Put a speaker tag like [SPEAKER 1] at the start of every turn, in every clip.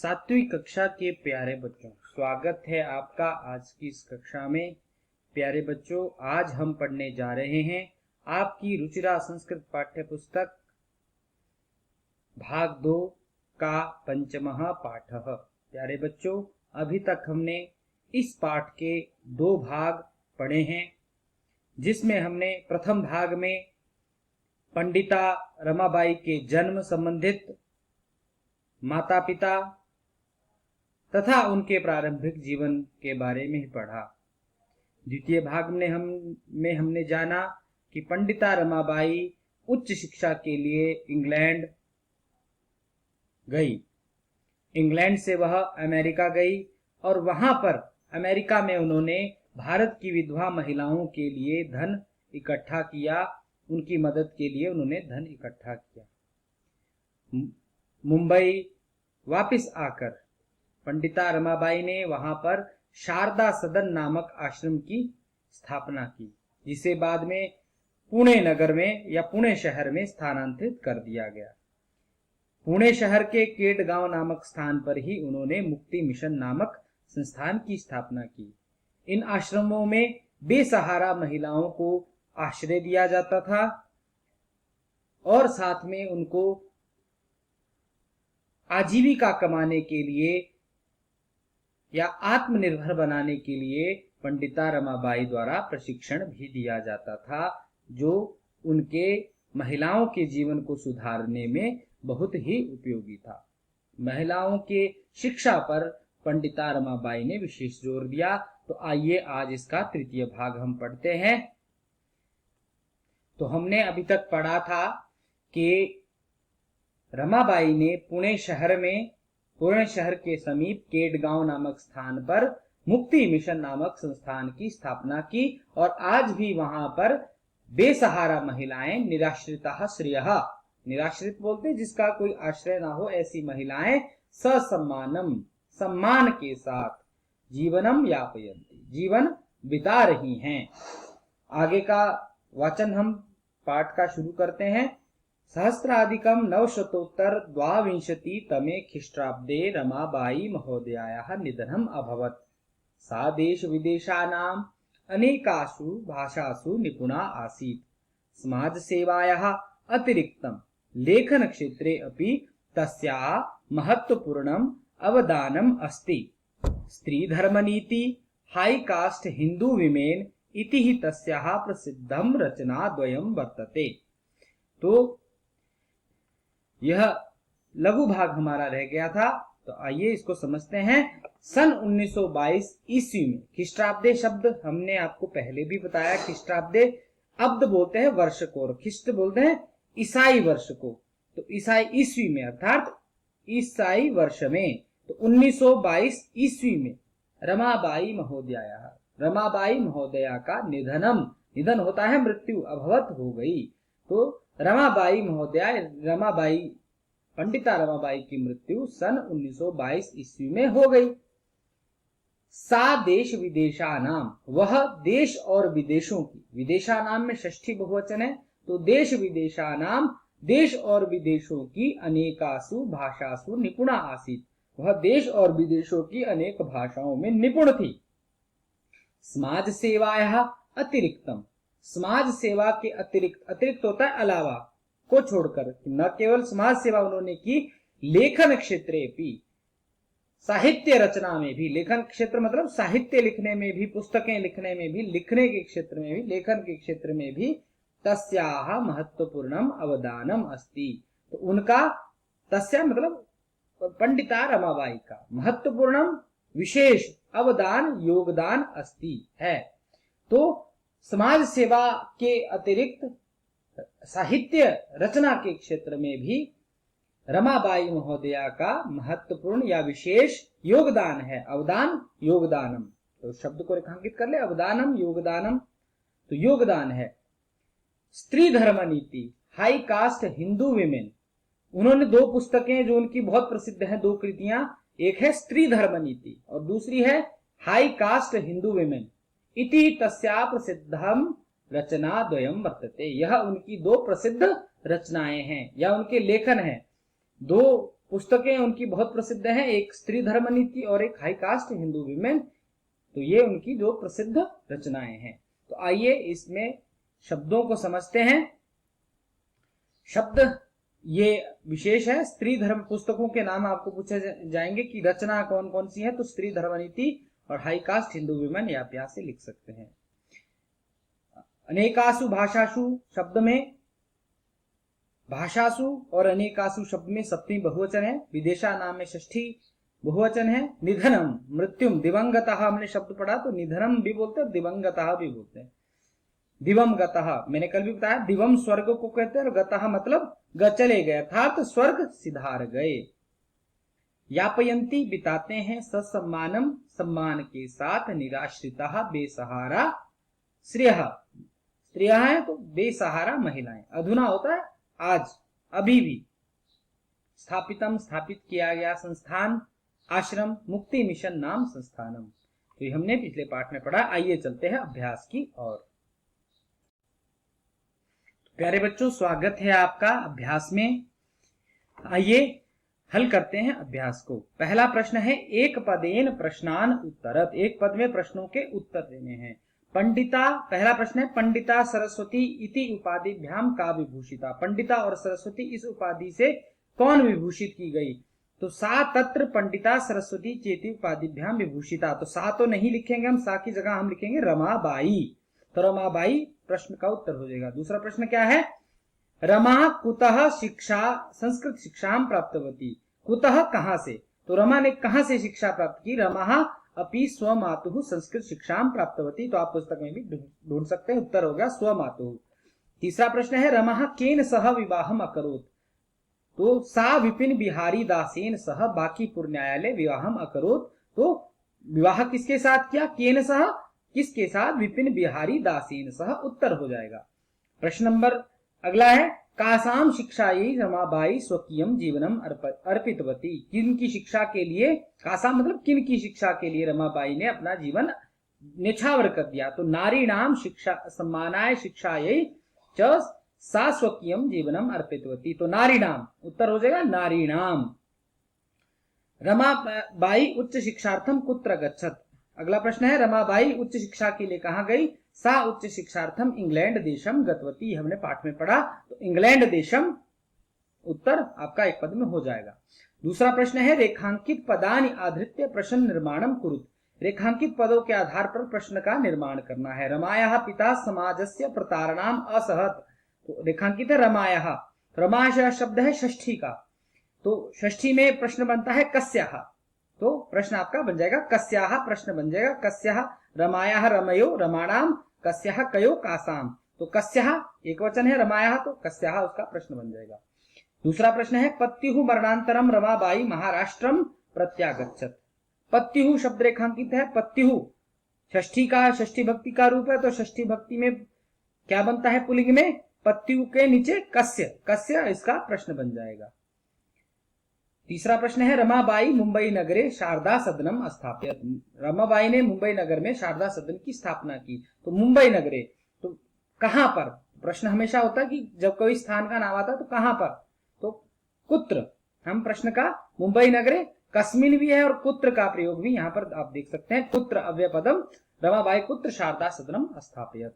[SPEAKER 1] सातवीं कक्षा के प्यारे बच्चों, स्वागत है आपका आज की इस कक्षा में। प्यारे बच्चों, आज हम पढ़ने जा रहे हैं आपकी रुचिरा संस्कृत पाठ्य पुस्तक भाग 2 का पंचमः पाठः। प्यारे बच्चों, अभी तक हमने इस पाठ के 2 भाग पढ़े हैं, जिसमें हमने प्रथम भाग में पंडिता रमाबाई के जन्म संबंधित, माता पिता तथा उनके प्रारंभिक जीवन के बारे में पढ़ा। द्वितीय भाग में हमने जाना कि पंडिता रमाबाई उच्च शिक्षा के लिए इंग्लैंड गई। इंग्लैंड से वह अमेरिका गई और वहां पर अमेरिका में उन्होंने भारत की विधवा महिलाओं के लिए धन इकट्ठा किया, उनकी मदद के लिए उन्होंने धन इकट्ठा किया। मुंबई वापस आकर पंडिता रमाबाई ने वहां पर शारदा सदन नामक आश्रम की स्थापना की, जिसे बाद में पुणे नगर में या पुणे शहर में स्थानांतरित कर दिया गया। पुणे शहर के केडगांव नामक स्थान पर ही उन्होंने मुक्ति मिशन नामक संस्थान की स्थापना की। इन आश्रमों में बेसहारा महिलाओं को आश्रय दिया जाता था और साथ में उनको आजीविका कमाने के लिए या आत्मनिर्भर बनाने के लिए पंडिता रमाबाई द्वारा प्रशिक्षण भी दिया जाता था, जो उनके महिलाओं के जीवन को सुधारने में बहुत ही उपयोगी था। महिलाओं के शिक्षा पर पंडिता रमाबाई ने विशेष जोर दिया। तो आइए आज इसका तृतीय भाग हम पढ़ते हैं। तो हमने अभी तक पढ़ा था कि रमाबाई ने पुणे शहर के समीप केडगांव नामक स्थान पर मुक्ति मिशन नामक संस्थान की स्थापना की और आज भी वहां पर बेसहारा महिलाएं, निराश्रिता श्रियः, निराश्रित बोलते जिसका कोई आश्रय ना हो, ऐसी महिलाएं ससम्मानम, सम्मान के साथ जीवनम यापयन्ति, जीवन बिता रही हैं। आगे का वाचन हम पाठ का शुरू करते हैं। सहस्राधिकं 922 तमे ख्रीष्टाब्दे रमाबाई महोदयायाः निधनम् अभवत्। सा देश विदेशानाम् अनेकासु भाषासु निपुणा आसीत्। समाज सेवायाः अतिरिक्तं लेखन क्षेत्रे अपि तस्याः महत्वपूर्णम् अवदानम् अस्ति। स्त्री धर्मनीति, हाई कास्ट हिंदू विमेन इति हि तस्याः प्रसिद्धं रचनाद्वयं वर्तते। तो यह लघु भाग हमारा रह गया था, तो आइए इसको समझते हैं। सन 1922 ईस्वी में, ख्रीष्टाब्दे शब्द हमने आपको पहले भी बताया, ख्रीष्टाब्दे अब्द बोलते हैं वर्ष को और ख्रीष्ट बोलते हैं ईसाई वर्ष को। तो ईसाई ईस्वी में अर्थात ईसाई वर्ष में, तो 1922 ईस्वी में रमाबाई महोदया का निधन होता है, मृत्यु अभवत हो गई। तो पंडिता रमाबाई की मृत्यु सन 1922 ईस्वी में हो गई। सा देश विदेशानाम, वह देश और विदेशों की, विदेशानाम में षष्ठी बहुवचन है, तो देश विदेशानाम, देश और विदेशों की अनेकासु भाषासु निपुणा आसीत्, वह देश और विदेशों की अनेक भाषाओं में निपुण थी। समाज सेवायाः अतिरिक्तम, समाज सेवा के अतिरिक्त होता है अलावा, को छोड़कर, न केवल समाज सेवा उन्होंने की, लेखन क्षेत्रे भी, साहित्य रचना में भी, लेखन क्षेत्र मतलब साहित्य लिखने में भी, पुस्तकें लिखने में भी, लिखने के क्षेत्र में भी, लेखन के क्षेत्र में भी तस्याः महत्वपूर्णम अवदानम अस्ति। तो उनका तस्या मतलब पंडिता रमाबाई का महत्वपूर्णम विशेष अवदान, योगदान अस्ति है। तो समाज सेवा के अतिरिक्त साहित्य रचना के क्षेत्र में भी रमाबाई महोदया का महत्वपूर्ण या विशेष योगदान है। अवदान, योगदानम, तो शब्द को रेखांकित कर ले, अवदानम, योगदानम, तो योगदान है। स्त्री Dharma Niti, high caste Hindu women, उन्होंने 2 पुस्तकें जो उनकी बहुत प्रसिद्ध हैं, 2 कृतियां, एक है स्त्री धर्म नीति और दूसरी है हाई कास्ट हिंदू विमेन इति तस्या प्रसिद्धम रचनाद्वयं वर्तते। यह उनकी 2 प्रसिद्ध रचनाएं हैं या उनके लेखन हैं। 2 पुस्तकें उनकी बहुत प्रसिद्ध हैं, एक स्त्री धर्म नीति और एक हाई कास्ट हिंदू विमेन। तो ये उनकी जो प्रसिद्ध रचनाएं हैं। तो आइए इसमें शब्दों को समझते हैं। शब्द ये विशेष है, स्त्री धर्म पुस्तकों के नाम आपको पूछे जाएंगे कि रचना कौन कौन सी है, तो स्त्री धर्म नीति और हाई कास्ट हिंदू विमेन ये आप यहां से लिख सकते हैं। अनेकासु भाषासु शब्द में भाषासु और अनेकासु शब्द में सप्तमी बहुवचन है, विदेशा नाम में षष्ठी बहुवचन है। निधनम मृत्युम दिवंगतः हमने शब्द पढ़ा, तो निधनम भी बोलते हैं, दिवंगतः भी बोलते हैं। दिवम गतः मैंने कल भी बताया, दिवम स्वर्ग को कहते हैं और गतः मतलब चले गए अर्थात स्वर्ग सिधार गए। यापयंती बिताते हैं, ससम्मानम सम्मान के साथ, निराश्रिता बेसहारा, श्रेय स्त्रिय है तो बेसहारा महिलाएं। अधुना होता है आज, अभी भी। स्थापितम स्थापित किया गया, संस्थान आश्रम, मुक्ति मिशन नाम संस्थानम। तो ये हमने पिछले पाठ में पढ़ा। आइए चलते हैं अभ्यास की ओर। प्यारे बच्चों, स्वागत है आपका अभ्यास में। आइए हल करते हैं अभ्यास को। पहला प्रश्न है, एक पदेन प्रश्नान उत्तरत। एक पद में प्रश्नों के उत्तर देने हैं। पंडिता, पहला प्रश्न है, पंडिता सरस्वती इति उपाधिभ्याम का विभूषिता। पंडिता और सरस्वती इस उपाधि से कौन विभूषित की गई? तो सा तत्र पंडिता सरस्वती चेति उपाधिभ्याम विभूषिता। तो सा तो नहीं लिखेंगे हम, सा की जगह हम लिखेंगे रमाबाई। तो रमाबाई प्रश्न का उत्तर हो जाएगा। दूसरा प्रश्न क्या है, रमा कुतः शिक्षा संस्कृत शिक्षाम प्राप्तवती। कुतः कहां से? तो रमा ने कहां से शिक्षा प्राप्त की? रमा अपि स्वमातुः संस्कृत शिक्षाम प्राप्तवती। तो आप पुस्तक में भी ढूंढ सकते हैं, उत्तर हो गया स्वमातुः। तीसरा प्रश्न है, रमा केन सह विवाहम अकरोत्। तो सा विपिन बिहारी दासेन सह बांकीपुर न्यायालय विवाहम अकरोत्। तो विवाह किसके साथ किया? केन सह, किसके साथ? विपिन बिहारी दासेन सह। उत्तर हो जाएगा। प्रश्न नंबर अगला है, कासाम शिक्षायै रमाबाई स्वकीयम जीवनम अर्पितवती। किन की शिक्षा के लिए? कासाम मतलब किन की शिक्षा के लिए रमाबाई ने अपना जीवन न्यौछावर कर दिया? तो नारी नाम शिक्षा सम्मानाय शिक्षायै च सा स्वकीयम जीवनम अर्पितवती। तो नारी नाम, उत्तर हो जाएगा नारी नाम। रमाबाई उच्च शिक्षार्थम कुत्र गच्छत। अगला प्रश्न है, रमाबाई उच्च शिक्षा के लिए कहां गई? सा उच्च शिक्षार्थम इंग्लैंड देशम गतवती। हमने पाठ में पढ़ा, तो इंग्लैंड देशम उत्तर आपका एक पद में हो जाएगा। दूसरा प्रश्न है, रेखांकित पदानि आधृत्य प्रश्न निर्माणम कुरुत। रेखांकित पदों के आधार पर प्रश्न का निर्माण करना है। रमायाः पिता समाजस्य प्रतारणाम असहत। तो रेखांकित है रमायाः। रमायाः शब्द है षष्ठी का, तो षष्ठी में प्रश्न बनता है कस्याः। तो प्रश्न आपका बन जाएगा कस्याः। प्रश्न बन जाएगा कस्याः रमायाः रमयो रमाणाम कस्याः कयो कासाम। तो कस्याः एक वचन है, रमायाः तो कस्याः उसका प्रश्न बन जाएगा। दूसरा प्रश्न है, पत्युः मरणांतरम रमाबाई महाराष्ट्रम प्रत्यागच्छत। पत्युः शब्द रेखांकित है। पत्युः षष्ठी का, षष्ठी भक्ति का रूप है, तो षष्ठी भक्ति में क्या बनता है पुल्लिंग में? पत्यु के नीचे कस्य, कस्य इसका प्रश्न बन जाएगा। तीसरा प्रश्न है, रमाबाई मुंबई नगरे शारदा सदनम स्थापित। रमाबाई ने मुंबई नगर में शारदा सदन की स्थापना की। तो मुंबई नगरे, तो कहां पर? प्रश्न हमेशा होता है कि जब कोई स्थान का नाम आता है तो कहां पर? तो कुत्र। हम प्रश्न का मुंबई नगरे कस्मिन भी है और कुत्र का प्रयोग भी यहां पर आप देख सकते हैं। कुत्र अव्यय पदम रमाबाई कुत्र शारदा सदनम स्थापित।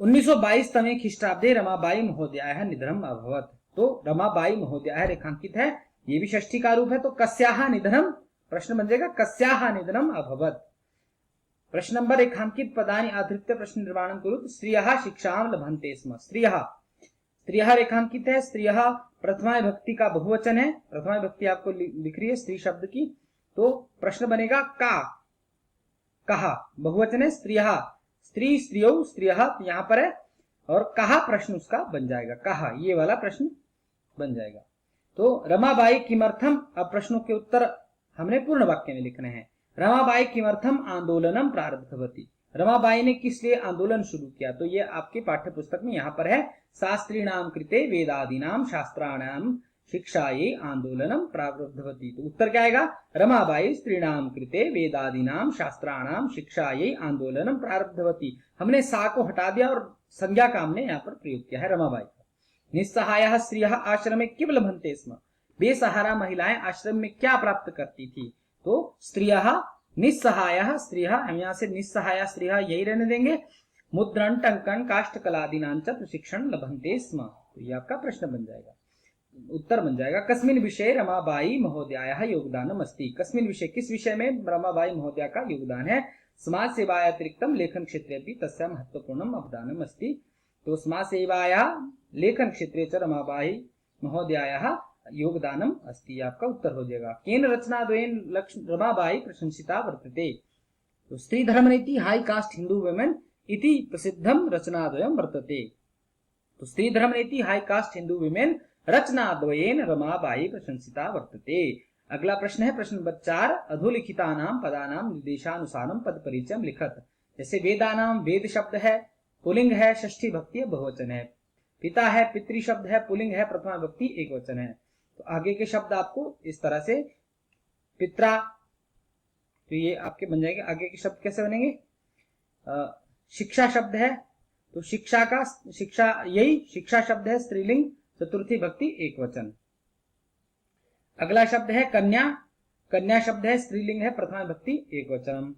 [SPEAKER 1] 1922 तमे ख्रीष्टाब्दे रमाबाई महोदयाः निधनम अभवत्। तो रमाबाई महोदयाः रेखांकित है, ये भी षष्ठी का रूप है, तो कस्याः निधनम प्रश्न बन जाएगा कस्याः निधनम अभवत्। प्रश्न नंबर, रेखांकित पदानि आधृत्य प्रश्न निर्माणं कुरुत। स्त्रियः शिक्षां लभन्ते स्म। स्त्रियः, स्त्रियः रेखांकित है। स्त्रियः प्रथमा विभक्ति का बहुवचन है। प्रथमा विभक्ति आपको लिख रही है स्त्री शब्द की, तो प्रश्न बनेगा का, कहा बहुवचन है। स्त्रियः, स्त्री स्त्रियो स्त्रियः यहां पर है, और कहा प्रश्न उसका बन जाएगा, कहा ये वाला प्रश्न बन जाएगा। तो रमाबाई किमर्थम, अब प्रश्नों के उत्तर हमने पूर्ण वाक्य में लिखने हैं। रमाबाई किमर्थम आंदोलनम प्रारब्धवती। रमाबाई ने किस लिए आंदोलन शुरू किया? तो ये आपके पाठ्य पुस्तक में यहां पर है, शास्त्रीणाम कृते वेदादीनाम शास्त्राणाम शिक्षायै आंदोलनम प्रारब्धवती। तो उत्तर क्या आएगा? रमाबाई स्त्रीणाम कृते वेदादीनाम शास्त्राणाम शिक्षायै आंदोलनम प्रारब्धवती। हमने सा को हटा दिया और संज्ञा का हमने यहाँ पर प्रयोग किया है रमाबाई का। निस्सहायः स्त्रियः आश्रमे किम लभन्ते स्म, बेसहारा महिलाएं आश्रम में क्या प्राप्त करती थी। तो स्त्रियः निस्सहायः स्त्रियः, हम यहाँ से निस्सहाया स्त्रियः यही रहने देंगे। मुद्रण टंकन काष्ठकलादीनां च प्रशिक्षण लभन्ते स्म, तो ये आपका प्रश्न बन जाएगा, उत्तर बन जाएगा। कस्मिन विषय रमाबाई महोदयायाः योगदानम अस्ति, कस्मिन विषय किस विषय में रमाबाई महोदया का योगदान है। समाज सेवाया अतिरिक्तम लेखन क्षेत्रे भी तस्या महत्वपूर्णम अवदानम अस्ति, तो समाज सेवाया लेखन क्षेत्रे च रमाबाई महोदयायाः योगदानम अस्ति, आपका उत्तर हो जाएगा। केन रचनाद्वयेन रमाबाई प्रशंसिता वर्तते, तो Stri Dharma Niti high caste Hindu women इति प्रसिद्धम रचनाद्वयम वर्तते, तो Stri Dharma Niti high caste Hindu women रचनाद्वयेन रमाबाई प्रशंसिता वर्तते। अगला प्रश्न है प्रश्न नंबर 4, अधोलिखितानां पदानां निर्देशानुसारं पद परिचयम लिखत। जैसे वेदानां वेद शब्द है, पुल्लिंग है, षष्ठी भक्ति बहुवचन है। पिता है, पितृ शब्द है, पुल्लिंग है, प्रथमा भक्ति एक वचन है। तो आगे के शब्द आपको इस तरह से, पित्रा, तो ये आपके बन जाएंगे। आगे के शब्द कैसे बनेंगे, शिक्षा शब्द है, तो शिक्षा का शिक्षा, यही शिक्षा शब्द है स्त्रीलिंग, चतुर्थी भक्ति एक वचन। अगला शब्द है कन्या, कन्या शब्द है स्त्रीलिंग है, प्रथमा भक्ति एक वचन।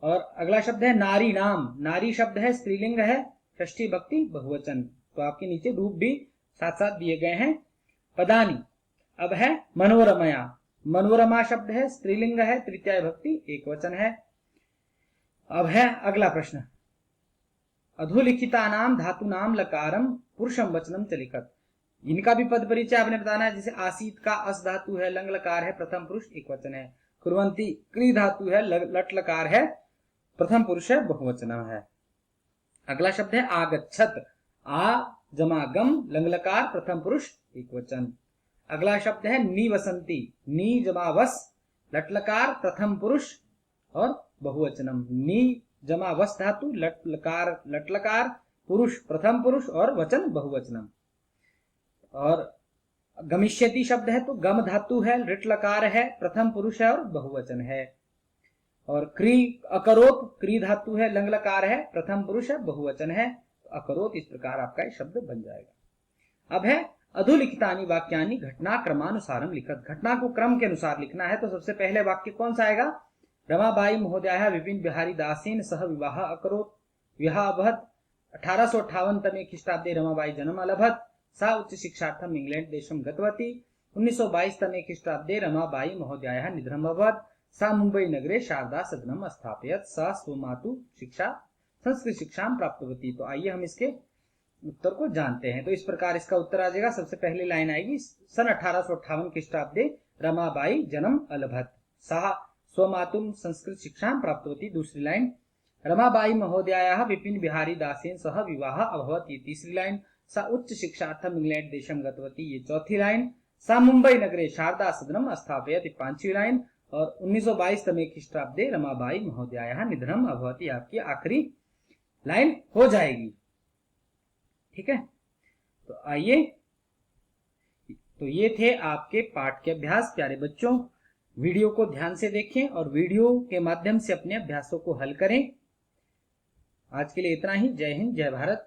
[SPEAKER 1] और अगला शब्द है नारी नाम, नारी शब्द है स्त्रीलिंग है, षष्ठी भक्ति बहुवचन। तो आपके नीचे रूप भी साथ साथ दिए गए हैं। पदानी, अब है मनोरमया, मनोरमा शब्द है स्त्रीलिंग है, तृतीय भक्ति एक वचन है। अब है अगला प्रश्न, अधोलिखितानां धातूनां लकारम पुरुषम वचनम च लिखत। इनका भी पद परिचय आपने बताना है। जैसे आसीत का अस धातु है, लंग लकार है, प्रथम पुरुष एक वचन है। कुर्वंती क्री धातु है, लट लकार है, प्रथम पुरुष है, बहुवचन है। अगला शब्द है आगच्छत, आ जमा गम, लंग लकार, प्रथम पुरुष एक वचन। अगला शब्द है निवसंती, नी जमा वस, लट लकार, प्रथम पुरुष और बहुवचनम। नी जमा वस धातु, लट लकार, पुरुष प्रथम पुरुष और वचन बहुवचनम। और गमिष्यति शब्द है, तो गम धातु है, रिट लकार है, प्रथम पुरुष है और बहुवचन है। और क्री अकरोत, क्री धातु है, लंग लकार है, प्रथम पुरुष है, बहुवचन है। तो अकरोत, इस प्रकार आपका शब्द बन जाएगा। अब है अधोलिखितानि वाक्यानि घटना क्रमानुसारम लिखत। घटना को क्रम के अनुसार लिखना है। तो सबसे पहले वाक्य कौन सा आएगा, रमाबाई महोदयाः विपिन बिहारी दासेन सह विवाह अकरोत्, विवाह अभवत्, 1858 तमे ख्रीष्टाब्दे रमाबाई जन्म अलभत, सा उच्च शिक्षार्थम इंग्लैंड देशम गतवती, 1922 तमे ख्रीष्टाब्दे रमाबाई महोदयाः निधनम् अभवत्, सा मुंबई नगरे शारदा सदनम स्थापयत, सा स्वमातु शिक्षा संस्कृत शिक्षा प्राप्तवती। तो आइए हम इसके उत्तर को जानते हैं। तो इस प्रकार इसका उत्तर आ जाएगा। सबसे पहली लाइन आएगी, सन 1858 ख्रीष्टाब्दे रमाबाई जन्म अलभत, सा स्वमातुम संस्कृत शिक्षा प्राप्तवती। दूसरी लाइन, रमाबाई महोदयायाः विपिन बिहारी दासेन सह विवाह अभवत, ये तीसरी लाइन। सा उच्च शिक्षार्थम इंग्लैंड देशम गतवती, ये चौथी लाइन। सा मुंबई नगरे शारदा सदनम स्थापयत, ये पांचवी लाइन। और 1922 तमे ख्रीष्टाब्दे रमाबाई महोदयायाः निधनम अभवत, ये आपकी आखिरी लाइन हो जाएगी। ठीक है, तो आइए, तो ये थे आपके पाठ के अभ्यास। प्यारे बच्चों, वीडियो को ध्यान से देखें और वीडियो के माध्यम से अपने अभ्यासों को हल करें। आज के लिए इतना ही। जय हिंद, जय भारत।